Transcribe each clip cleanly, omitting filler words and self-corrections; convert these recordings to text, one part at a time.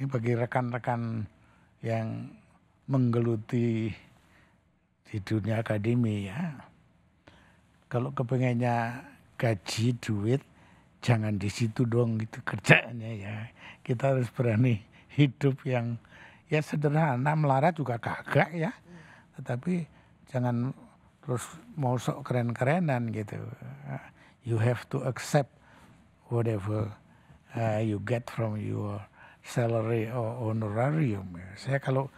Ini bagi rekan-rekan yang menggeluti di dunia akademi ya. Kalau kepengennya gaji, duit, jangan di situ dong gitu kerjaannya ya. Kita harus berani hidup yang ya sederhana, melarat juga kagak ya. Tetapi jangan terus mau sok keren-kerenan gitu. You have to accept whatever you get from your salary or honorarium. Saya kalau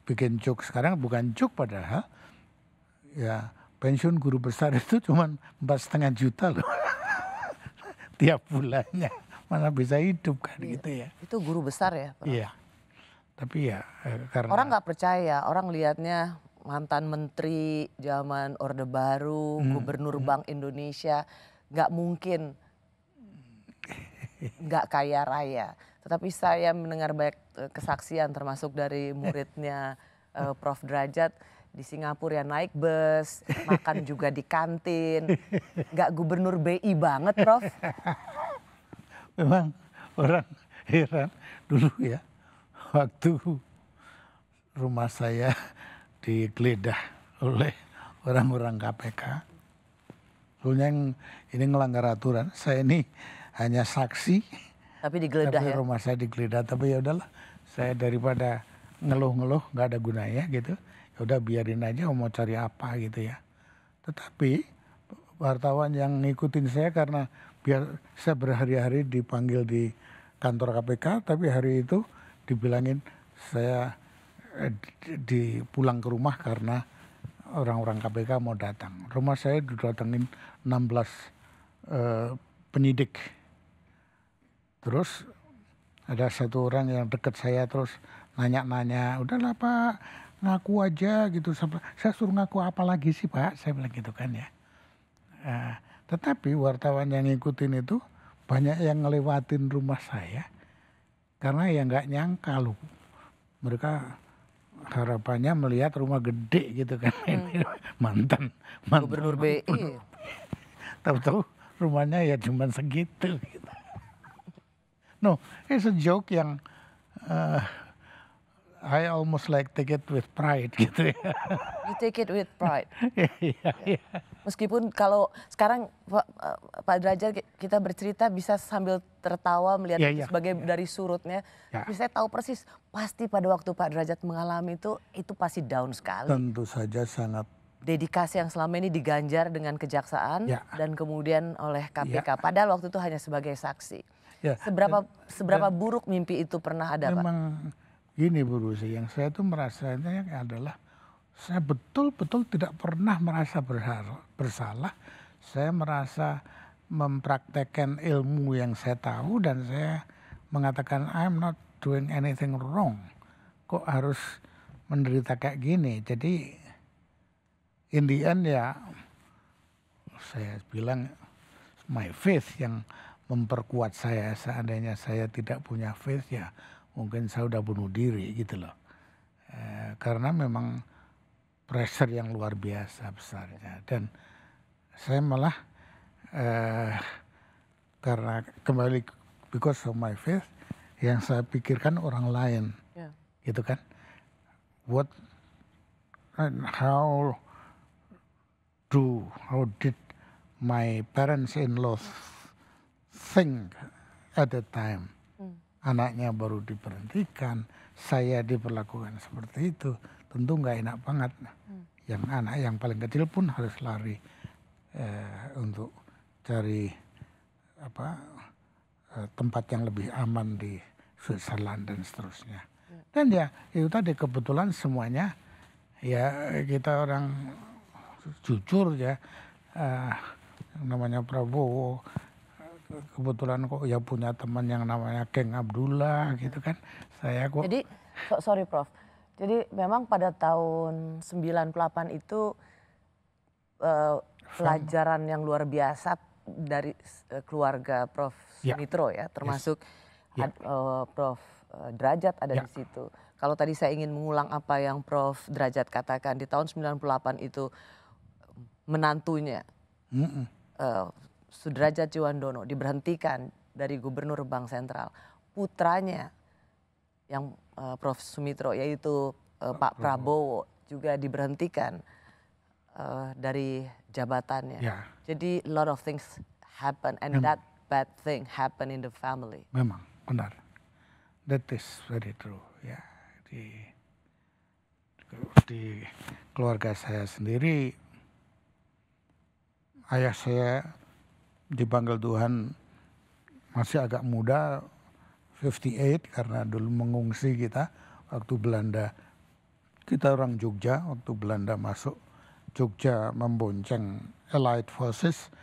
bikin joke sekarang bukan joke padahal ya pensiun guru besar itu cuma 4,5 juta loh tiap bulannya, mana bisa hidup kan gitu ya. Itu guru besar ya, Prof? Iya, tapi ya karena orang nggak percaya, orang lihatnya mantan menteri zaman Orde Baru, gubernur Bank Indonesia, nggak mungkin nggak kaya raya. Tetapi saya mendengar banyak kesaksian termasuk dari muridnya Prof Derajat di Singapura yang naik bus, makan juga di kantin, nggak gubernur BI banget, Prof. Memang orang heran dulu ya, waktu rumah saya digeledah oleh orang-orang KPK. Soalnya yang ini ngelanggar aturan, saya ini hanya saksi. Tapi digeledah tapi ya. rumah saya digeledah, tapi ya udahlah, saya daripada ngeluh-ngeluh nggak ada gunanya gitu. Ya udah biarin aja mau cari apa gitu ya. Tetapi wartawan yang ngikutin saya karena biar saya berhari-hari dipanggil di kantor KPK, tapi hari itu dibilangin saya pulang ke rumah karena orang-orang KPK mau datang. Rumah saya didatengin 16 penyidik. Terus ada satu orang yang dekat saya terus nanya-nanya, udahlah Pak ngaku aja gitu. Saya suruh ngaku apa lagi sih Pak, saya bilang gitu kan ya. Tetapi wartawan yang ngikutin itu banyak yang ngelewatin rumah saya karena ya nggak nyangka loh. Mereka harapannya melihat rumah gede gitu kan. mantan Gubernur BI. Tahu-tahu rumahnya ya cuma segitu gitu. No, it's a joke yang I almost like take it with pride gitu ya. You take it with pride. Iya. Meskipun kalau sekarang Pak Derajat kita bercerita bisa sambil tertawa melihat itu sebagai dari surutnya. Tapi saya tahu persis pasti pada waktu Pak Derajat mengalami itu pasti down sekali. Tentu saja sangat. Dedikasi yang selama ini diganjar dengan kejaksaan dan kemudian oleh KPK. Padahal waktu itu hanya sebagai saksi. Seberapa buruk mimpi itu pernah ada, Pak? Memang gini Bu Rusi, yang saya tuh merasanya adalah saya betul-betul tidak pernah merasa bersalah. Saya merasa mempraktekkan ilmu yang saya tahu dan saya mengatakan I'm not doing anything wrong. Kok harus menderita kayak gini? Jadi in the end ya saya bilang my faith yang memperkuat saya. Seandainya saya tidak punya faith ya mungkin saya udah bunuh diri gitu loh. Karena memang pressure yang luar biasa besarnya. Dan saya malah karena kembali because of my faith yang saya pikirkan orang lain. Gitu kan. How did my parents-in-law think at the time. Anaknya baru diberhentikan, saya diperlakukan seperti itu, tentu nggak enak banget. Yang anak yang paling kecil pun harus lari untuk cari tempat yang lebih aman di Switzerland dan seterusnya. Dan ya itu tadi kebetulan semuanya ya kita orang jujur ya, namanya Prabowo kebetulan kok ya punya teman yang namanya Keng Abdullah gitu kan. Saya kok. Jadi sorry Prof. Jadi memang pada tahun 98 itu pelajaran yang luar biasa dari keluarga Prof Sumitro ya, termasuk Prof Derajat ada di situ. Kalau tadi saya ingin mengulang apa yang Prof Derajat katakan di tahun 98 itu menantunya Sudrajat Djuandono diberhentikan dari Gubernur Bank Sentral. Putranya yang Prof Sumitro, yaitu Pak Prabowo juga diberhentikan dari jabatannya. Ya. Jadi a lot of things happen and that bad thing happen in the family. Memang benar. That is very true. Ya. Di keluarga saya sendiri, ayah saya dipanggil Tuhan masih agak muda, 58, karena dulu mengungsi kita waktu Belanda. Kita orang Jogja, waktu Belanda masuk Jogja membonceng Allied Forces,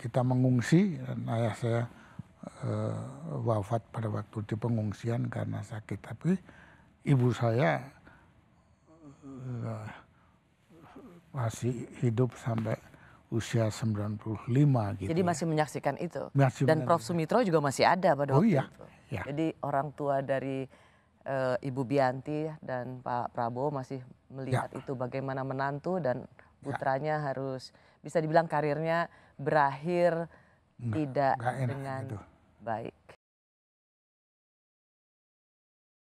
kita mengungsi dan ayah saya wafat pada waktu di pengungsian karena sakit. Tapi ibu saya masih hidup sampai usia 95 gitu. Jadi masih menyaksikan itu. Masih dan Prof Sumitro juga masih ada pada waktu itu. Ya. Jadi orang tua dari Ibu Bianti dan Pak Prabowo masih melihat itu, bagaimana menantu dan putranya harus bisa dibilang karirnya berakhir tidak dengan baik.